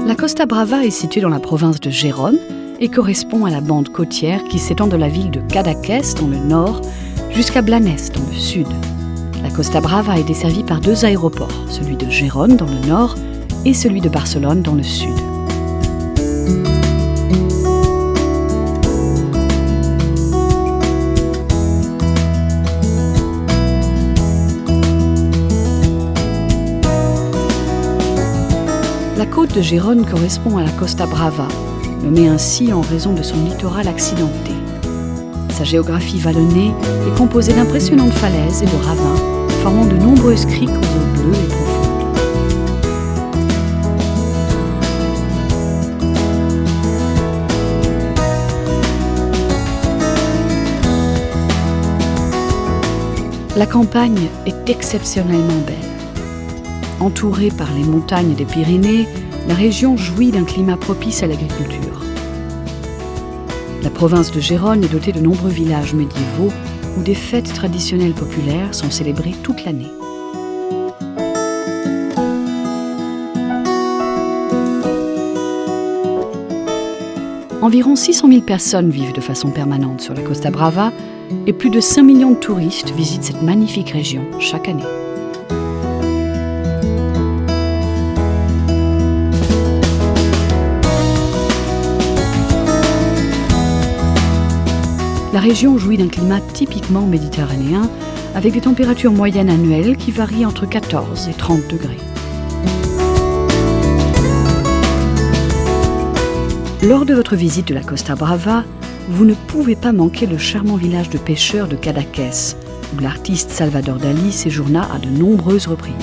La Costa Brava est située dans la province de Gérone et correspond à la bande côtière qui s'étend de la ville de Cadaqués dans le nord jusqu'à Blanes dans le sud. La Costa Brava est desservie par 2 aéroports, celui de Gérone dans le nord et celui de Barcelone dans le sud. La côte de Gérone correspond à la Costa Brava, nommée ainsi en raison de son littoral accidenté. Sa géographie vallonnée est composée d'impressionnantes falaises et de ravins, formant de nombreuses criques aux eaux bleues et profondes. La campagne est exceptionnellement belle. Entourée par les montagnes des Pyrénées, la région jouit d'un climat propice à l'agriculture. La province de Gérone est dotée de nombreux villages médiévaux où des fêtes traditionnelles populaires sont célébrées toute l'année. Environ 600 000 personnes vivent de façon permanente sur la Costa Brava et plus de 5 millions de touristes visitent cette magnifique région chaque année. La région jouit d'un climat typiquement méditerranéen, avec des températures moyennes annuelles qui varient entre 14 et 30 degrés. Lors de votre visite de la Costa Brava, vous ne pouvez pas manquer le charmant village de pêcheurs de Cadaqués, où l'artiste Salvador Dalí séjourna à de nombreuses reprises.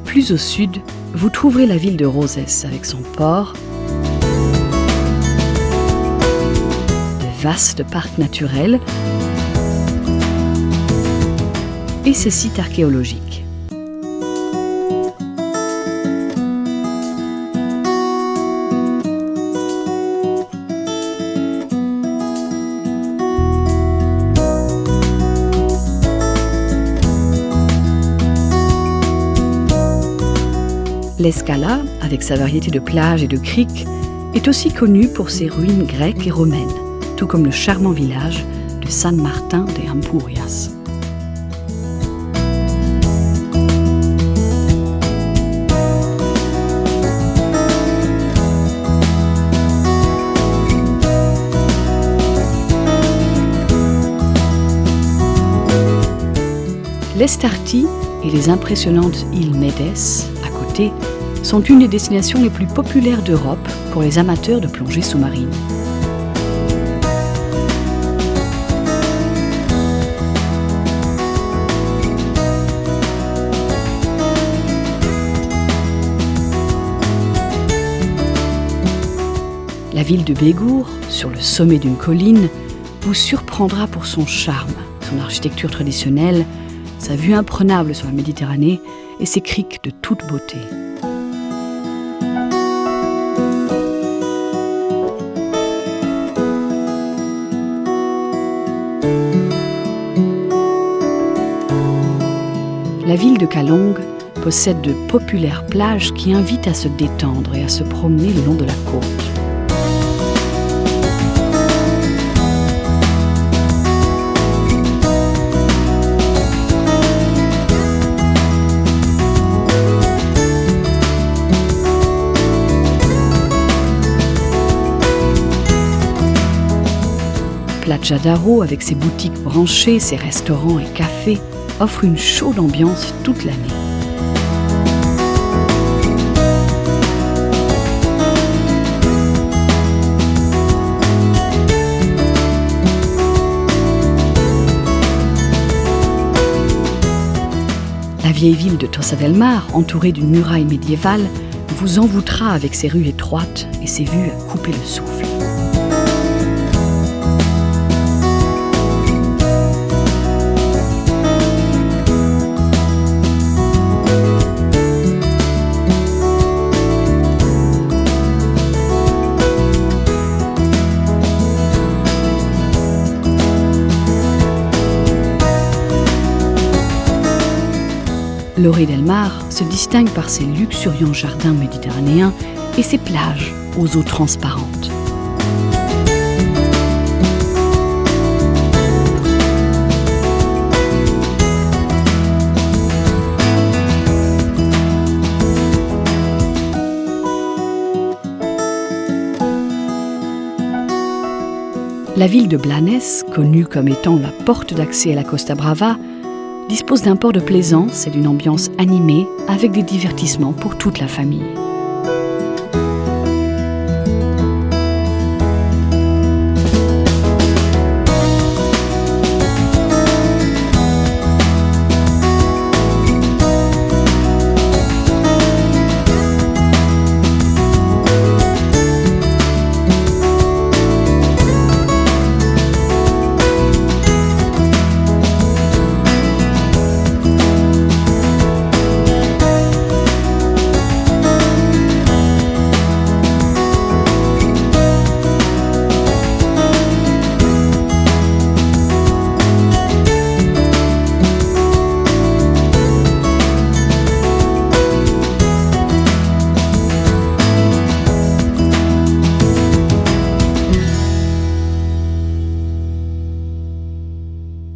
Plus au sud, vous trouverez la ville de Roses avec son port, vaste parc naturel et ses sites archéologiques. L'Escala, avec sa variété de plages et de criques, est aussi connue pour ses ruines grecques et romaines, tout comme le charmant village de San Martin de Ampurias. L'Estartit et les impressionnantes îles Médès, à côté, sont une des destinations les plus populaires d'Europe pour les amateurs de plongée sous-marine. La ville de Bégour, sur le sommet d'une colline, vous surprendra pour son charme, son architecture traditionnelle, sa vue imprenable sur la Méditerranée et ses criques de toute beauté. La ville de Calonge possède de populaires plages qui invitent à se détendre et à se promener le long de la côte. Platja d'Aro, avec ses boutiques branchées, ses restaurants et cafés, offre une chaude ambiance toute l'année. La vieille ville de Tossa del Mar, entourée d'une muraille médiévale, vous envoûtera avec ses rues étroites et ses vues à couper le souffle. Lloret del Mar se distingue par ses luxuriants jardins méditerranéens et ses plages aux eaux transparentes. La ville de Blanes, connue comme étant la porte d'accès à la Costa Brava, dispose d'un port de plaisance et d'une ambiance animée avec des divertissements pour toute la famille.